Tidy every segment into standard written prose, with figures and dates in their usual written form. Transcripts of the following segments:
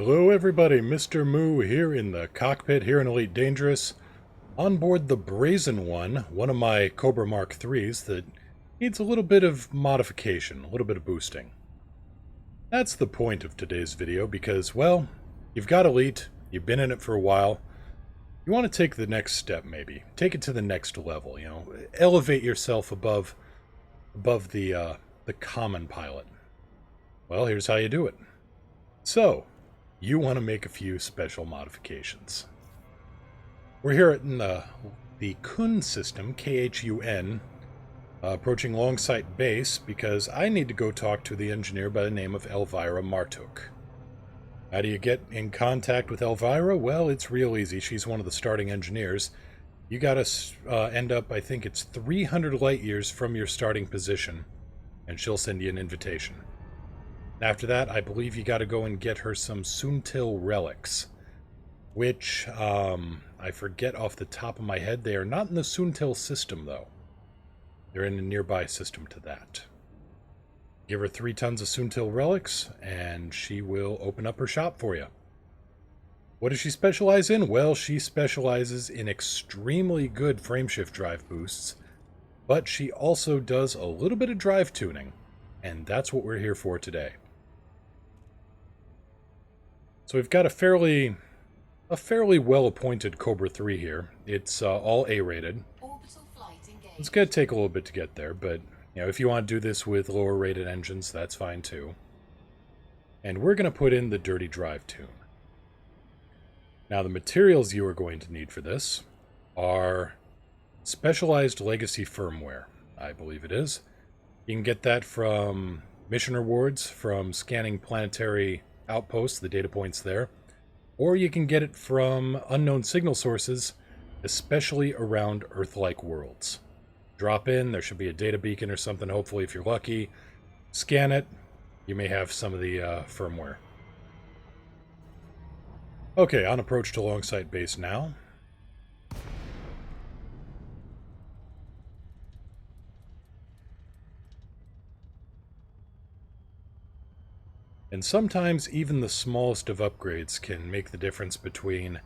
Hello everybody, Mr. Moo here in the cockpit here in Elite Dangerous, on board the Brazen one of my Cobra Mark IIIs that needs a little bit of modification, a little bit of boosting. That's the point of today's video because, well, you've got Elite, you've been in it for a while, you want to take the next step maybe, take it to the next level, elevate yourself above the common pilot. Well, here's how you do it. So, you want to make a few special modifications. We're here in the Kun system, Khun, approaching Longsight Base because I need to go talk to the engineer by the name of Elvira Martuuk. How do you get in contact with Elvira? Well, it's real easy. She's one of the starting engineers. You gotta end up, I think it's 300 light years from your starting position, and she'll send you an invitation. After that, I believe you gotta go and get her some Suntil relics, which, I forget off the top of my head. They are not in the Suntil system, though. They're in a nearby system to that. Give her 3 tons of Suntil relics, and she will open up her shop for you. What does she specialize in? Well, she specializes in extremely good frameshift drive boosts, but she also does a little bit of drive tuning, and that's what we're here for today. So we've got a fairly well-appointed Cobra III here. It's all A-rated. It's going to take a little bit to get there, but if you want to do this with lower-rated engines, that's fine too. And we're going to put in the dirty drive tune. Now, the materials you are going to need for this are specialized legacy firmware, I believe it is. You can get that from mission rewards, from scanning planetary outposts, the data points there, or you can get it from unknown signal sources, especially around Earth-like worlds. Drop in, there should be a data beacon or something, hopefully if you're lucky. Scan it, you may have some of the firmware. Okay, on approach to Longsight Base now. And sometimes even the smallest of upgrades can make the difference between,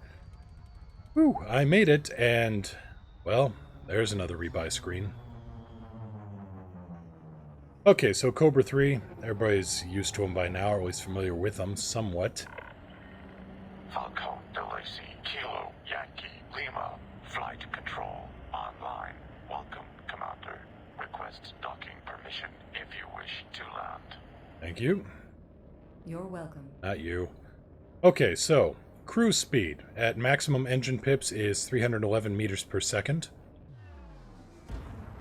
"Whew, I made it," and, well, there's another rebuy screen. Okay, so Cobra III, everybody's used to them by now, or at least familiar with them somewhat. Falcon Delacey, Kilo, Yankee, Lima, flight control, online. Welcome, Commander. Request docking permission if you wish to land. Thank you. You're welcome. Not you. Okay, so, cruise speed at maximum engine pips is 311 meters per second.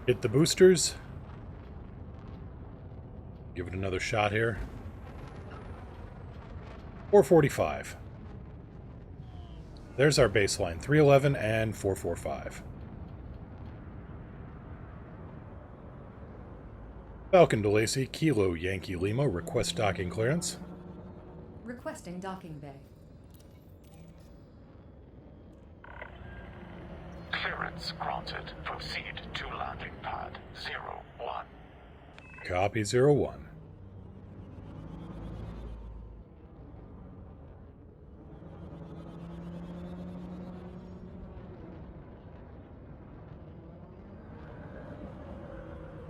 Hit the boosters. Give it another shot here. 445. There's our baseline, 311 and 445. Falcon Delacey, Kilo, Yankee, Lima, request docking clearance. Requesting docking bay. Clearance granted. Proceed to landing pad 01. Copy 01.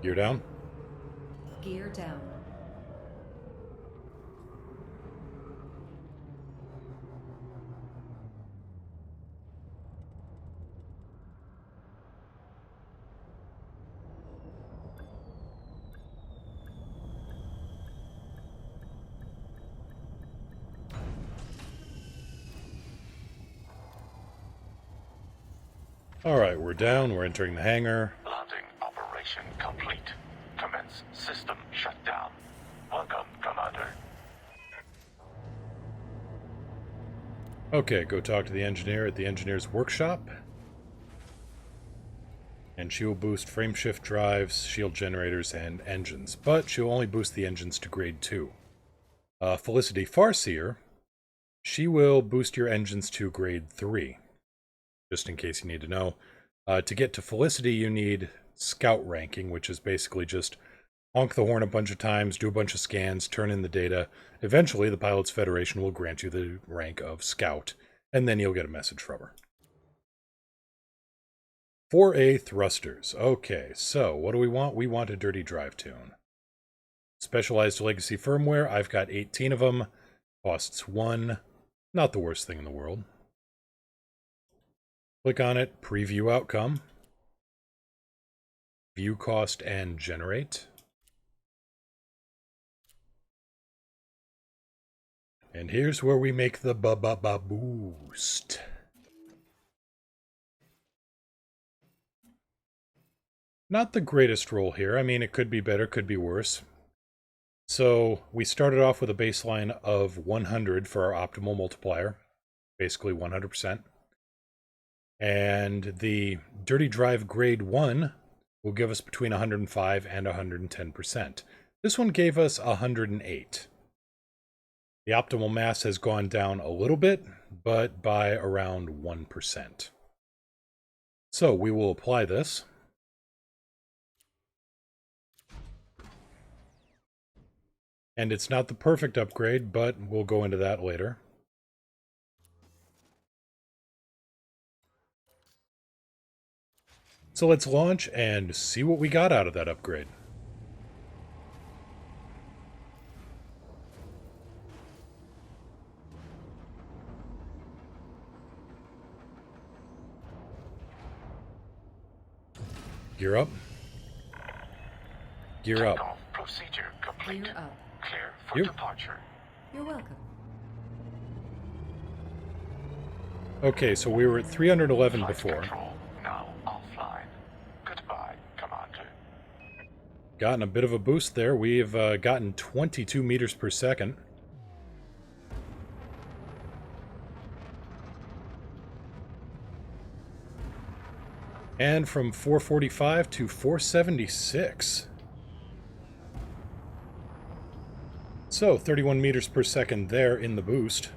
Gear down. Gear down. Alright, we're down, we're entering the hangar. Landing operation complete. Commence system shutdown. Welcome, Commander. Okay, go talk to the engineer at the engineer's workshop. And she will boost frameshift drives, shield generators, and engines. But she'll only boost the engines to grade 2. Felicity Farseer, she will boost your engines to grade 3. Just in case you need to know. To get to Felicity, you need Scout ranking, which is basically just honk the horn a bunch of times, do a bunch of scans, turn in the data. Eventually, the Pilots Federation will grant you the rank of Scout, and then you'll get a message from her. 4A thrusters. Okay, so what do we want? We want a dirty drive tune. Specialized legacy firmware. I've got 18 of them. Costs 1. Not the worst thing in the world. Click on it. Preview outcome. View cost and generate. And here's where we make the boost. Not the greatest roll here. I mean, it could be better, could be worse. So we started off with a baseline of 100 for our optimal multiplier, basically 100%. And the Dirty Drive Grade 1 will give us between 105 and 110%. This one gave us 108. The optimal mass has gone down a little bit, but by around 1%. So we will apply this. And it's not the perfect upgrade, but we'll go into that later. So let's launch and see what we got out of that upgrade. Gear up. Gear up. Takeoff procedure complete. Gear up. Clear for Yep. departure. You're welcome. Okay, so we were at 311 Flight before. control now offline. Goodbye, Commander. Gotten a bit of a boost there. We've gotten 22 meters per second. And from 445 to 476. So 31 meters per second there in the boost.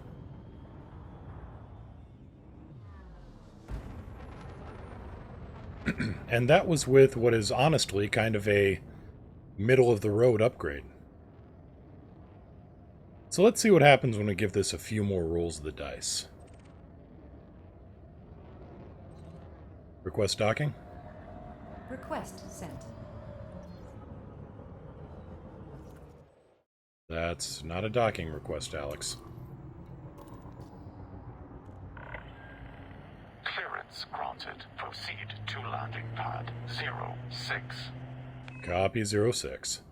And that was with what is honestly kind of a middle-of-the-road upgrade. So let's see what happens when we give this a few more rolls of the dice. Request docking. Request sent. That's not a docking request, Alex. Clearance granted. Proceed to landing pad 06. Copy 06.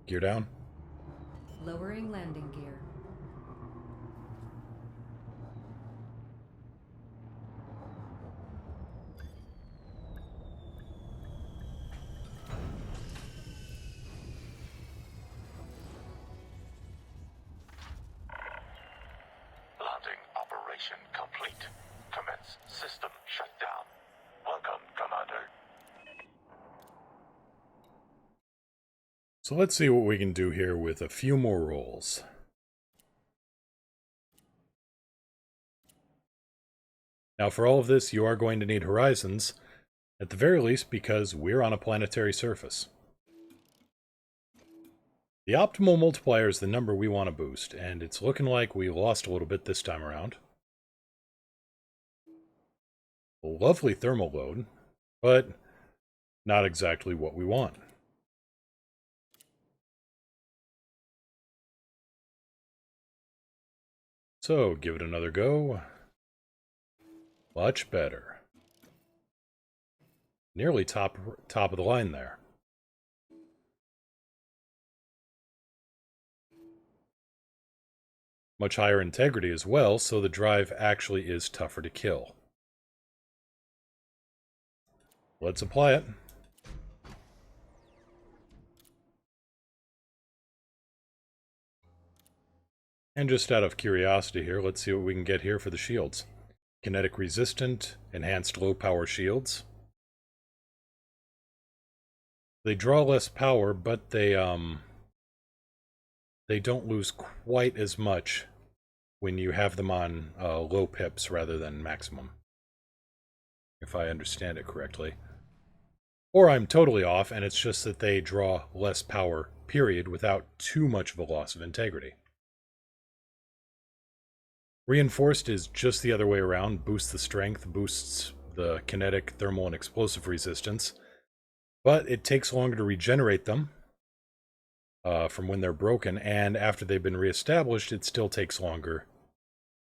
Gear down. Lowering landing gear. Landing operation complete. Commence system shutdown. Welcome, Commander. So let's see what we can do here with a few more rolls. Now for all of this, you are going to need horizons, at the very least because we're on a planetary surface. The optimal multiplier is the number we want to boost, and it's looking like we lost a little bit this time around. A lovely thermal load, but not exactly what we want. So, give it another go. Much better. Nearly top of the line there. Much higher integrity as well, so the drive actually is tougher to kill. Let's apply it. And just out of curiosity here, let's see what we can get here for the shields. Kinetic resistant, enhanced low power shields. They draw less power, but they don't lose quite as much when you have them on low pips rather than maximum, if I understand it correctly. Or I'm totally off, and it's just that they draw less power, period, without too much of a loss of integrity. Reinforced is just the other way around. Boosts the strength, boosts the kinetic, thermal, and explosive resistance. But it takes longer to regenerate them from when they're broken, and after they've been reestablished, it still takes longer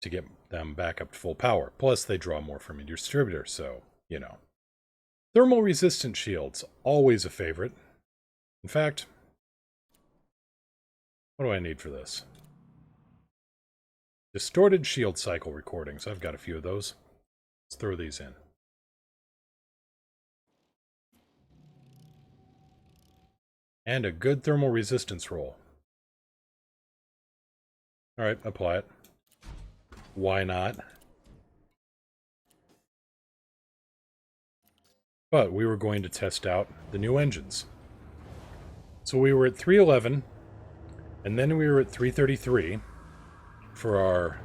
to get them back up to full power. Plus, they draw more from your distributor, so, you know. Thermal resistant shields, always a favorite. In fact, what do I need for this? Distorted shield cycle recordings. I've got a few of those. Let's throw these in. And a good thermal resistance roll. Alright, apply it. Why not? But we were going to test out the new engines. So we were at 311, and then we were at 333 for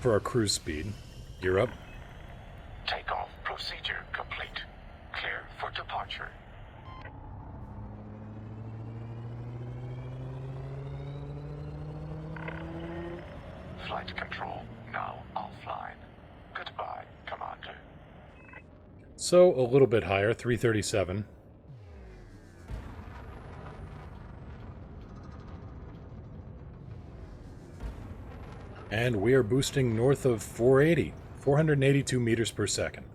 our cruise speed. Gear up. Takeoff procedure complete. Clear for departure. Flight control now offline. Goodbye, Commander. So a little bit higher, 337. And we are boosting north of 480, 482 meters per second.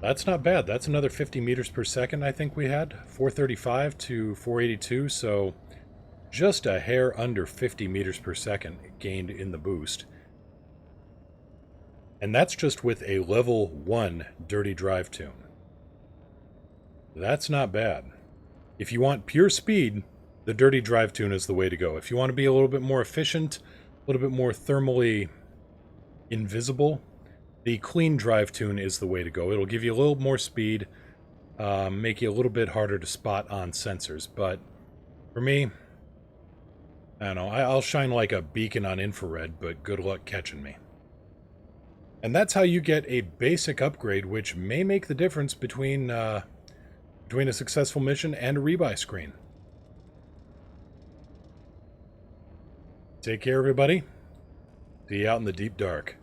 That's not bad. That's another 50 meters per second I think we had. 435 to 482, so just a hair under 50 meters per second gained in the boost. And that's just with a level 1 dirty drive tune. That's not bad. If you want pure speed, the dirty drive tune is the way to go. If you want to be a little bit more efficient, a little bit more thermally invisible, the clean drive tune is the way to go. It'll give you a little more speed, make you a little bit harder to spot on sensors. But for me, I don't know, I'll shine like a beacon on infrared, but good luck catching me. And that's how you get a basic upgrade, which may make the difference between a successful mission and a rebuy screen. Take care, everybody. See you out in the deep dark.